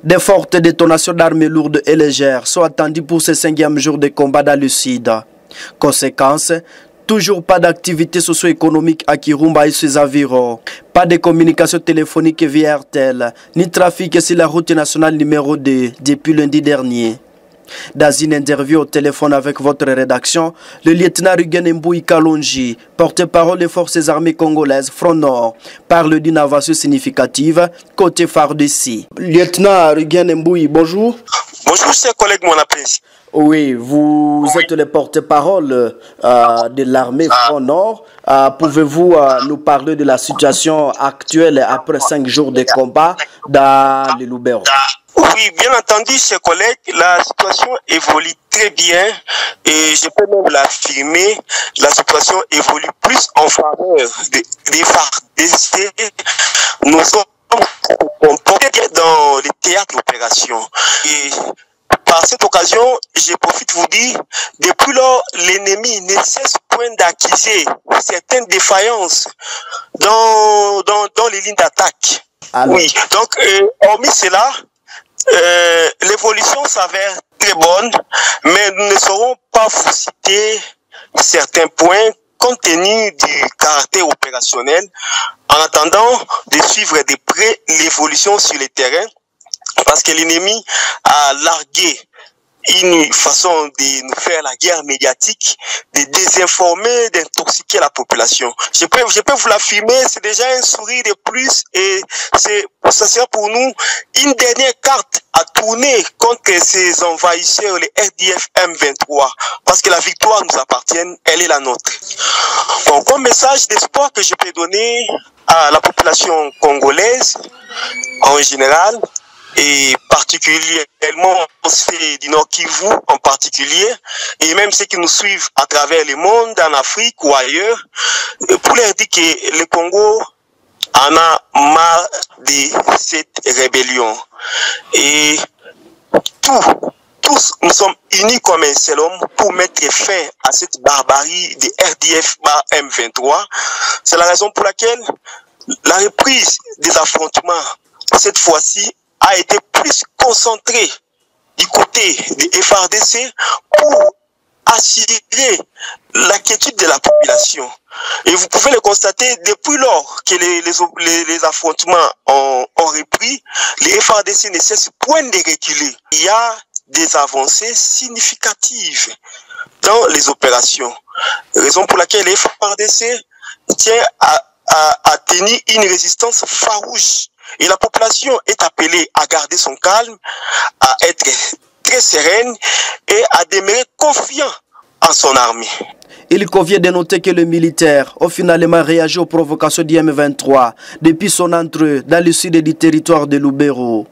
Des fortes détonations d'armes lourdes et légères sont attendues pour ce 5e jour de combat dans le sud. Conséquence, toujours pas d'activité socio-économique à Kirumba et ses environs. Pas de communication téléphonique via RTL, ni trafic sur la route nationale numéro 2 depuis lundi dernier. Dans une interview au téléphone avec votre rédaction, le lieutenant Rugen Mbouy Kalonji, porte-parole des forces armées congolaises Front Nord, parle d'une avancée significative côté FARDC. Lieutenant Rugen Mbouy, bonjour. Bonjour, chers collègues, mon apprécié. Oui, vous êtes le porte-parole de l'armée Front Nord. Pouvez-vous nous parler de la situation actuelle après 5 jours de combat dans le Lubero? Oui, bien entendu, chers collègues, la situation évolue très bien et je peux même l'affirmer, la situation évolue plus en faveur des FARDC. Nous sommes dans les théâtres d'opération. Et par cette occasion, je profite de vous dire, depuis lors, l'ennemi ne cesse point d'accuser certaines défaillances dans les lignes d'attaque. Oui, donc, hormis cela, l'évolution s'avère très bonne, mais nous ne saurons pas vous citer certains points compte tenu du caractère opérationnel, en attendant de suivre de près l'évolution sur le terrain, parce que l'ennemi a largué une façon de nous faire la guerre médiatique, de désinformer, d'intoxiquer la population. Je peux vous l'affirmer, c'est déjà un sourire de plus et ça sera pour nous une dernière carte à tourner contre ces envahisseurs, les RDF M23, parce que la victoire nous appartient, elle est la nôtre. Bon, comme message d'espoir que je peux donner à la population congolaise en général, et particulièrement ceux du Nord Kivu en particulier, et même ceux qui nous suivent à travers le monde, en Afrique ou ailleurs, pour leur dire que le Congo en a marre de cette rébellion. Et tous nous sommes unis comme un seul homme pour mettre fin à cette barbarie des RDF M23. C'est la raison pour laquelle la reprise des affrontements, cette fois-ci, a été plus concentré du côté des FARDC pour assurer l'inquiétude de la population. Et vous pouvez le constater, depuis lors que les affrontements ont repris, les FARDC ne cessent point de reculer. Il y a des avancées significatives dans les opérations. Raison pour laquelle les FARDC tient à tenir une résistance farouche. Et la population est appelée à garder son calme, à être très sereine et à demeurer confiant en son armée. Il convient de noter que le militaire a finalement réagi aux provocations du M23 depuis son entrée dans le sud du territoire de Lubero.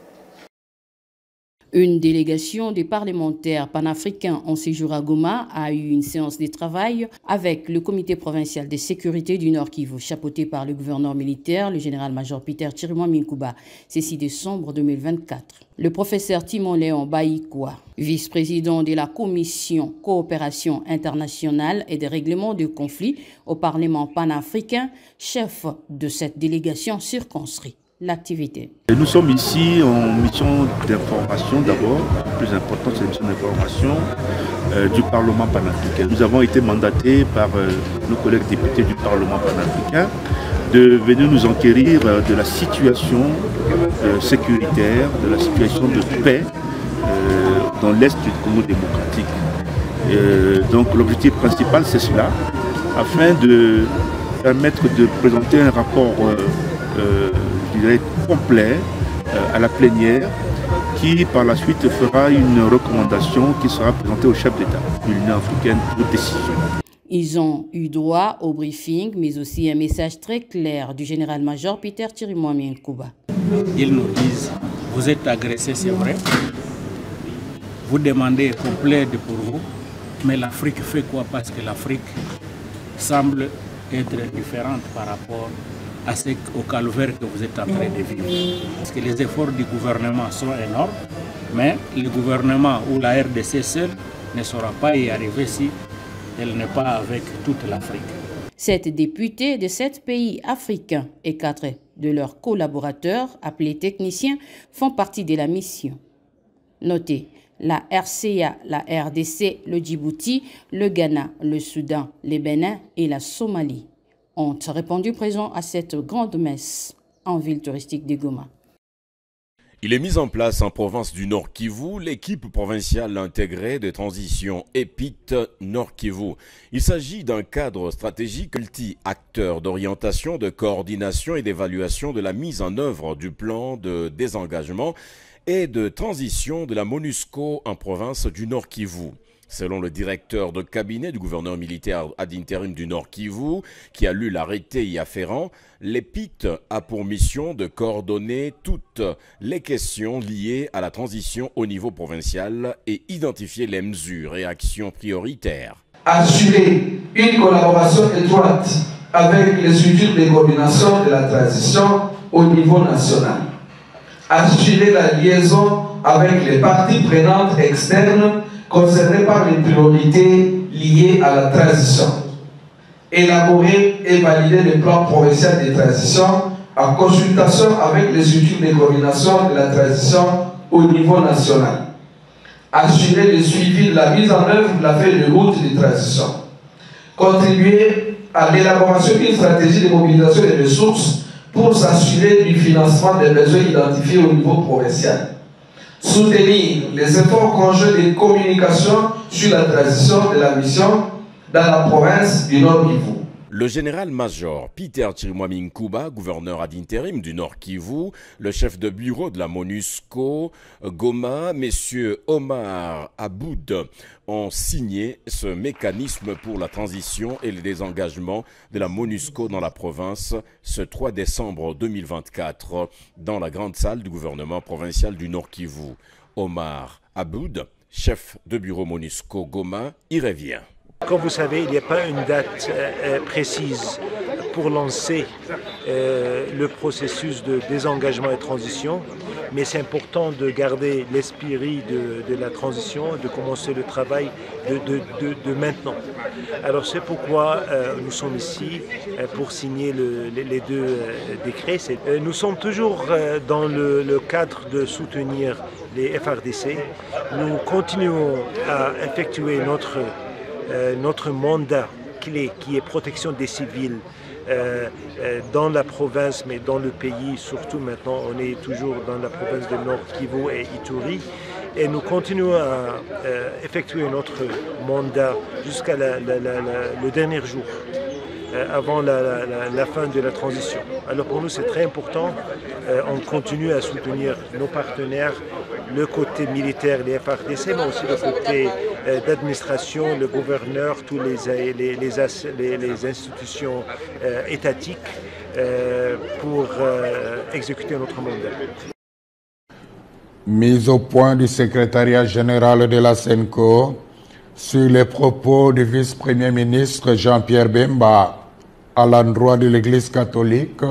Une délégation des parlementaires panafricains en séjour à Goma a eu une séance de travail avec le comité provincial de sécurité du Nord Kivu, chapeauté par le gouverneur militaire, le général-major Peter Chirimwami-Nkuba, c'est 6 décembre 2024. Le professeur Timon Léon Baïkoua, vice-président de la commission coopération internationale et des règlements de conflits au Parlement panafricain, chef de cette délégation circonscrit l'activité. Nous sommes ici en mission d'information d'abord, le plus important c'est la mission d'information du Parlement panafricain. Nous avons été mandatés par nos collègues députés du Parlement panafricain de venir nous enquérir de la situation sécuritaire, de la situation de paix dans l'Est du Congo démocratique. Donc l'objectif principal c'est cela, afin de permettre de présenter un rapport complet à la plénière qui par la suite fera une recommandation qui sera présentée au chef d'État de l'Union africaine pour décision. Ils ont eu droit au briefing, mais aussi un message très clair du général-major Peter Chirimwami-Nkuba. Ils nous disent, vous êtes agressés, c'est vrai. Vous demandez qu'on plaide pour vous, mais l'Afrique fait quoi? Parce que l'Afrique semble être différente par rapport au calvaire que vous êtes en train de vivre. Parce que les efforts du gouvernement sont énormes, mais le gouvernement ou la RDC seule ne saura pas y arriver si elle n'est pas avec toute l'Afrique. 7 députés de 7 pays africains et 4 de leurs collaborateurs, appelés techniciens, font partie de la mission. Notez, la RCA, la RDC, le Djibouti, le Ghana, le Soudan, le Bénin et la Somalie ont répondu présent à cette grande messe en ville touristique de Goma. Il est mis en place en province du Nord Kivu l'équipe provinciale intégrée de transition EPIT Nord Kivu. Il s'agit d'un cadre stratégique multi-acteur d'orientation, de coordination et d'évaluation de la mise en œuvre du plan de désengagement et de transition de la MONUSCO en province du Nord Kivu. Selon le directeur de cabinet du gouverneur militaire ad interim du Nord Kivu, qui a lu l'arrêté y afférent, l'EPIT a pour mission de coordonner toutes les questions liées à la transition au niveau provincial et identifier les mesures et actions prioritaires. Assurer une collaboration étroite avec les structures de coordination de la transition au niveau national. Assurer la liaison avec les parties prenantes externes concernés par les priorités liées à la transition. Élaborer et valider le plan provincial de transition en consultation avec les structures de coordination de la transition au niveau national. Assurer le suivi de la mise en œuvre de la feuille de route de transition. Contribuer à l'élaboration d'une stratégie de mobilisation des ressources pour s'assurer du financement des besoins identifiés au niveau provincial. Soutenir les efforts conjoints de communication sur la transition de la mission dans la province du Nord Kivu. Le général-major Peter Chirimwami Nkuba, gouverneur ad interim du Nord Kivu, le chef de bureau de la MONUSCO, Goma, messieurs Omar Aboud, ont signé ce mécanisme pour la transition et le désengagement de la MONUSCO dans la province ce 3 décembre 2024 dans la grande salle du gouvernement provincial du Nord Kivu. Omar Aboud, chef de bureau MONUSCO Goma, y revient. Comme vous savez, il n'y a pas une date précise pour lancer le processus de désengagement et transition, mais c'est important de garder l'esprit de la transition, de commencer le travail de maintenant. Alors c'est pourquoi nous sommes ici pour signer les deux décrets. Nous sommes toujours dans le cadre de soutenir les FARDC. Nous continuons à effectuer notre mandat clé qui est protection des civils dans la province mais dans le pays, surtout maintenant on est toujours dans la province de Nord Kivu et Ituri et nous continuons à effectuer notre mandat jusqu'à le dernier jour avant la fin de la transition. Alors pour nous c'est très important, on continue à soutenir nos partenaires, le côté militaire, les FARDC, mais aussi le côté d'administration, le gouverneur, tous les institutions étatiques pour exécuter notre mandat. Mise au point du secrétariat général de la SENCO sur les propos du vice-premier ministre Jean-Pierre Bemba à l'endroit de l'Église catholique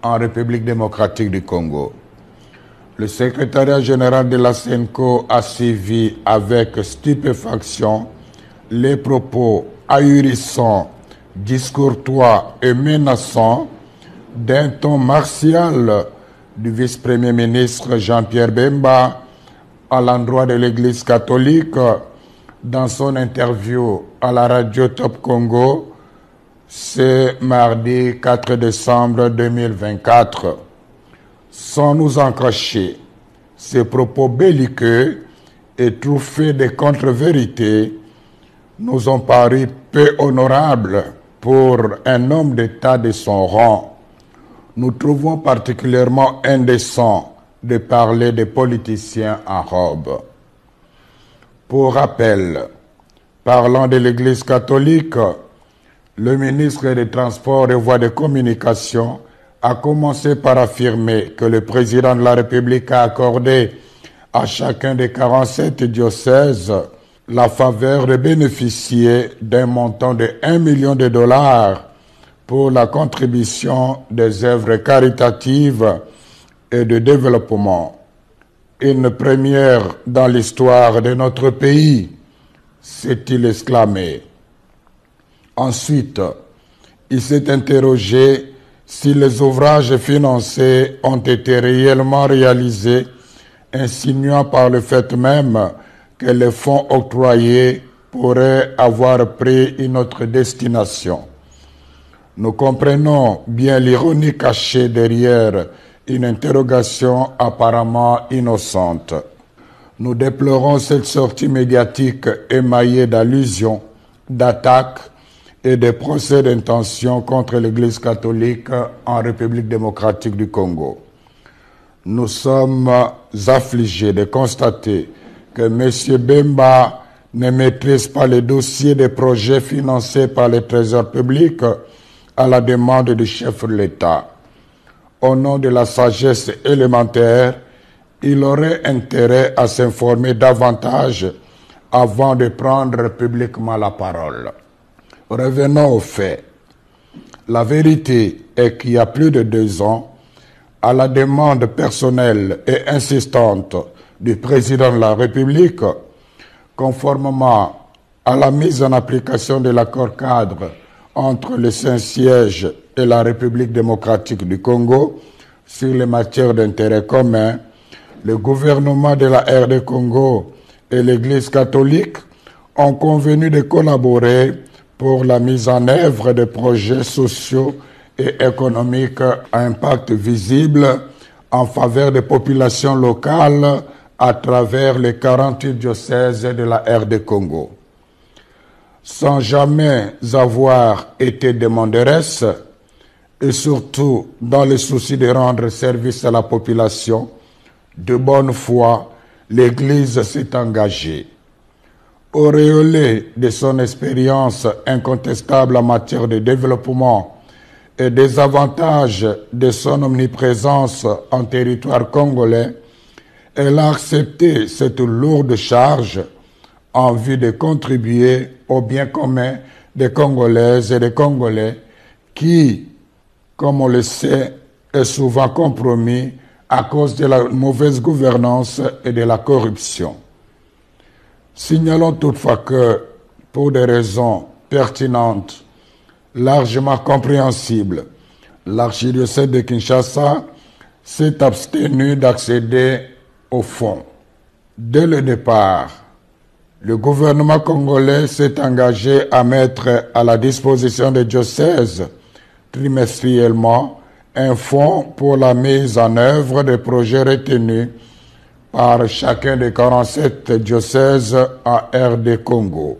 en République démocratique du Congo. Le secrétariat général de la SENCO a suivi avec stupéfaction les propos ahurissants, discourtois et menaçants d'un ton martial du vice-premier ministre Jean-Pierre Bemba à l'endroit de l'Église catholique dans son interview à la radio Top Congo ce mardi 4 décembre 2024. Sans nous en cacher, ces propos belliqueux et truffés de contre-vérités nous ont paru peu honorables pour un homme d'État de son rang. Nous trouvons particulièrement indécent de parler des politiciens en robe. Pour rappel, parlant de l'Église catholique, le ministre des Transports et Voies de Communication a commencé par affirmer que le président de la République a accordé à chacun des 47 diocèses la faveur de bénéficier d'un montant de 1 million de dollars pour la contribution des œuvres caritatives et de développement. Une première dans l'histoire de notre pays, s'est-il exclamé. Ensuite, il s'est interrogé si les ouvrages financés ont été réellement réalisés, insinuant par le fait même que les fonds octroyés pourraient avoir pris une autre destination. Nous comprenons bien l'ironie cachée derrière une interrogation apparemment innocente. Nous déplorons cette sortie médiatique émaillée d'allusions, d'attaques et de procès d'intention contre l'Église catholique en République démocratique du Congo. Nous sommes affligés de constater que M. Bemba ne maîtrise pas les dossiers des projets financés par le Trésor public à la demande du chef de l'État. Au nom de la sagesse élémentaire, il aurait intérêt à s'informer davantage avant de prendre publiquement la parole. Revenons aux faits. La vérité est qu'il y a plus de 2 ans, à la demande personnelle et insistante du président de la République, conformément à la mise en application de l'accord cadre entre le Saint-Siège et la République démocratique du Congo sur les matières d'intérêt commun, le gouvernement de la RD Congo et l'Église catholique ont convenu de collaborer pour la mise en œuvre de projets sociaux et économiques à impact visible en faveur des populations locales à travers les 48 diocèses de la RD Congo. Sans jamais avoir été demanderesse, et surtout dans le souci de rendre service à la population, de bonne foi, l'Église s'est engagée. Auréolée de son expérience incontestable en matière de développement et des avantages de son omniprésence en territoire congolais, elle a accepté cette lourde charge en vue de contribuer au bien commun des Congolaises et des Congolais qui, comme on le sait, est souvent compromis à cause de la mauvaise gouvernance et de la corruption. Signalons toutefois que, pour des raisons pertinentes, largement compréhensibles, l'archidiocèse de Kinshasa s'est abstenu d'accéder au fonds. Dès le départ, le gouvernement congolais s'est engagé à mettre à la disposition des diocèses trimestriellement un fonds pour la mise en œuvre des projets retenus par chacun des 47 diocèses en RD Congo.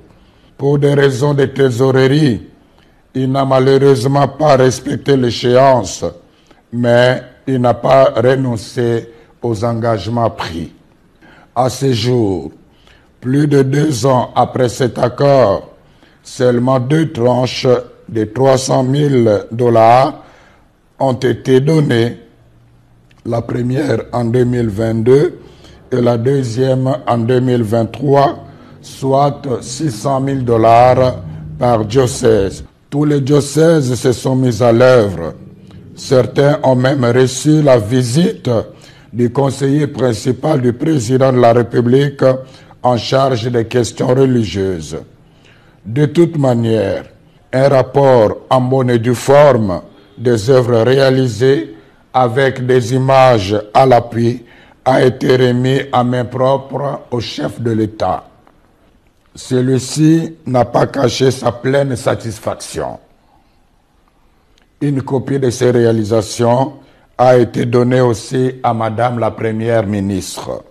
Pour des raisons de trésorerie, il n'a malheureusement pas respecté l'échéance, mais il n'a pas renoncé aux engagements pris. À ce jour, plus de 2 ans après cet accord, seulement 2 tranches de $300,000 ont été données, la première en 2022 et la deuxième en 2023, soit $600,000 par diocèse. Tous les diocèses se sont mis à l'œuvre. Certains ont même reçu la visite du conseiller principal du président de la République en charge des questions religieuses. De toute manière, un rapport en bonne et due forme des œuvres réalisées avec des images à l'appui a été remis à main propre au chef de l'État. Celui-ci n'a pas caché sa pleine satisfaction. Une copie de ces réalisations a été donnée aussi à Madame la Première ministre.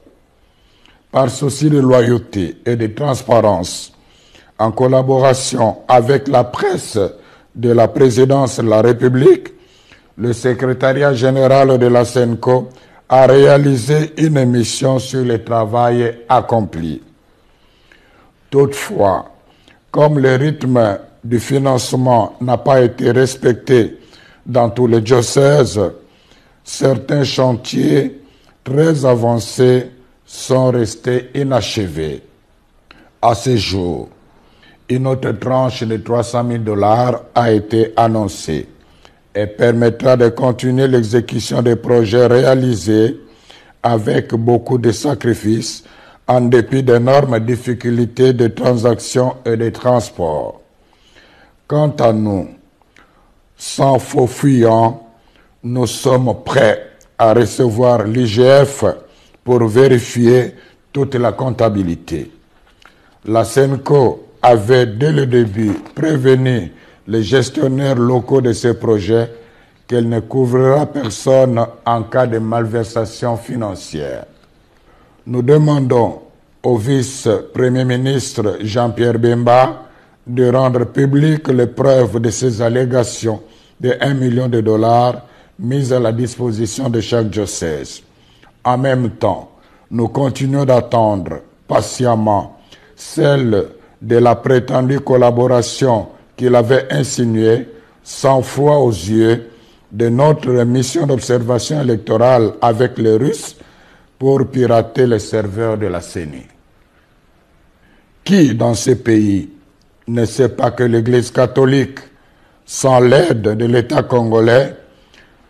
Par souci de loyauté et de transparence, en collaboration avec la presse de la présidence de la République, le secrétariat général de la SENCO a réalisé une émission sur le travail accompli. Toutefois, comme le rythme du financement n'a pas été respecté dans tous les diocèses, certains chantiers très avancés sont restés inachevés. À ce jour, une autre tranche de $300,000 a été annoncée et permettra de continuer l'exécution des projets réalisés avec beaucoup de sacrifices en dépit d'énormes difficultés de transaction et de transport. Quant à nous, Sans faux fuyant, nous sommes prêts à recevoir l'IGF pour vérifier toute la comptabilité. La SENCO avait dès le début prévenu les gestionnaires locaux de ces projets qu'elle ne couvrira personne en cas de malversation financière. Nous demandons au vice-premier ministre Jean-Pierre Bemba de rendre publiques les preuves de ces allégations de 1 million de dollars mises à la disposition de chaque diocèse. En même temps, nous continuons d'attendre patiemment celle de la prétendue collaboration qu'il avait insinuée, sans foi aux yeux, de notre mission d'observation électorale avec les Russes pour pirater les serveurs de la CENI. Qui dans ces pays ne sait pas que l'Église catholique, sans l'aide de l'État congolais,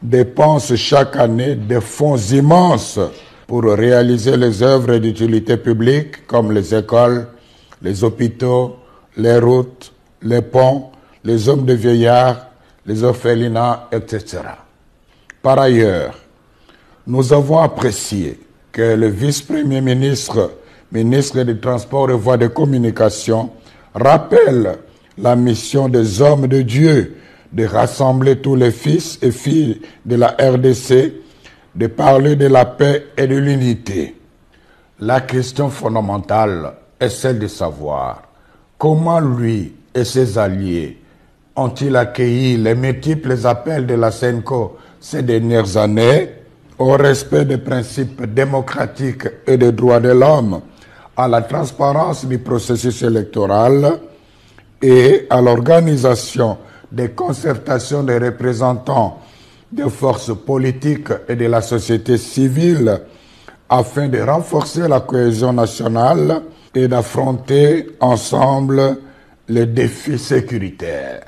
dépense chaque année des fonds immenses pour réaliser les œuvres d'utilité publique comme les écoles, les hôpitaux, les routes, les ponts, les hommes de vieillards, les orphelinats, etc. Par ailleurs, nous avons apprécié que le vice-premier ministre, ministre des Transports et Voies de Communication, rappelle la mission des hommes de Dieu de rassembler tous les fils et filles de la RDC, de parler de la paix et de l'unité. La question fondamentale est celle de savoir comment lui et ses alliés ont-ils accueilli les multiples appels de la SENCO ces dernières années au respect des principes démocratiques et des droits de l'homme, à la transparence du processus électoral et à l'organisation des concertations des représentants des forces politiques et de la société civile afin de renforcer la cohésion nationale et d'affronter ensemble les défis sécuritaires.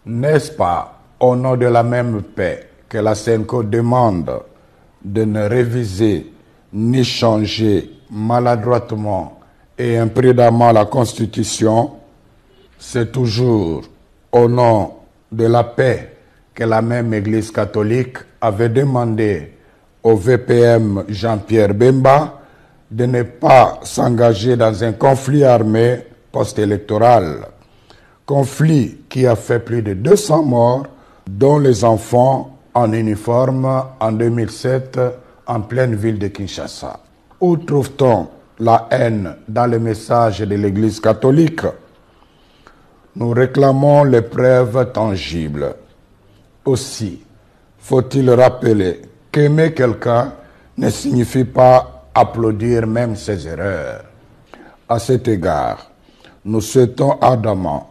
N'est-ce pas au nom de la même paix que la SENCO demande de ne réviser ni changer maladroitement et imprudemment la Constitution? C'est toujours au nom de la paix que la même Église catholique avait demandé au VPM Jean-Pierre Bemba de ne pas s'engager dans un conflit armé post-électoral. Conflit qui a fait plus de 200 morts, dont les enfants en uniforme en 2007 en pleine ville de Kinshasa. Où trouve-t-on la haine dans les messages de l'Église catholique? Nous réclamons les preuves tangibles. Aussi, faut-il rappeler qu'aimer quelqu'un ne signifie pas applaudir même ses erreurs. À cet égard, nous souhaitons ardemment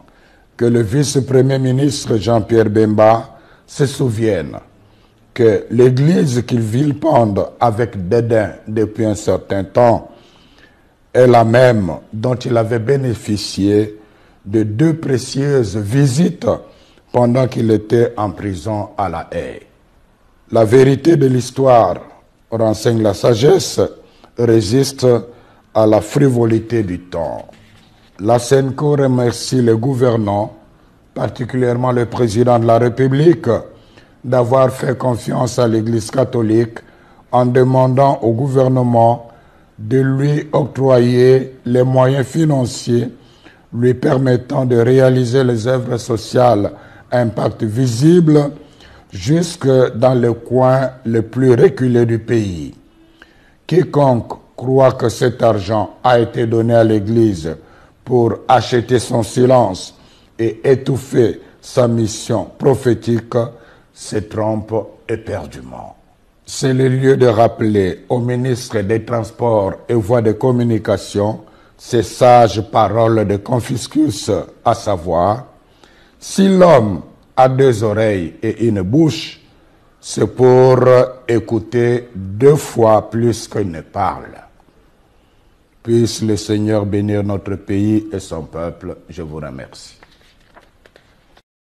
que le vice-premier ministre Jean-Pierre Bemba se souvienne que l'Église qu'il vilipende avec dédain depuis un certain temps est la même dont il avait bénéficié de 2 précieuses visites pendant qu'il était en prison à La Haye. La vérité de l'histoire renseigne la sagesse, résiste à la frivolité du temps. La SENCO remercie les gouvernants, particulièrement le président de la République, d'avoir fait confiance à l'Église catholique en demandant au gouvernement de lui octroyer les moyens financiers lui permettant de réaliser les œuvres sociales à impact visible jusque dans les coins les plus reculés du pays. Quiconque croit que cet argent a été donné à l'Église pour acheter son silence et étouffer sa mission prophétique se trompe éperdument. C'est le lieu de rappeler au ministre des Transports et Voies de Communication ces sages paroles de Confucius, à savoir: si l'homme a 2 oreilles et une bouche, c'est pour écouter 2 fois plus qu'il ne parle. Puisse le Seigneur bénir notre pays et son peuple. Je vous remercie.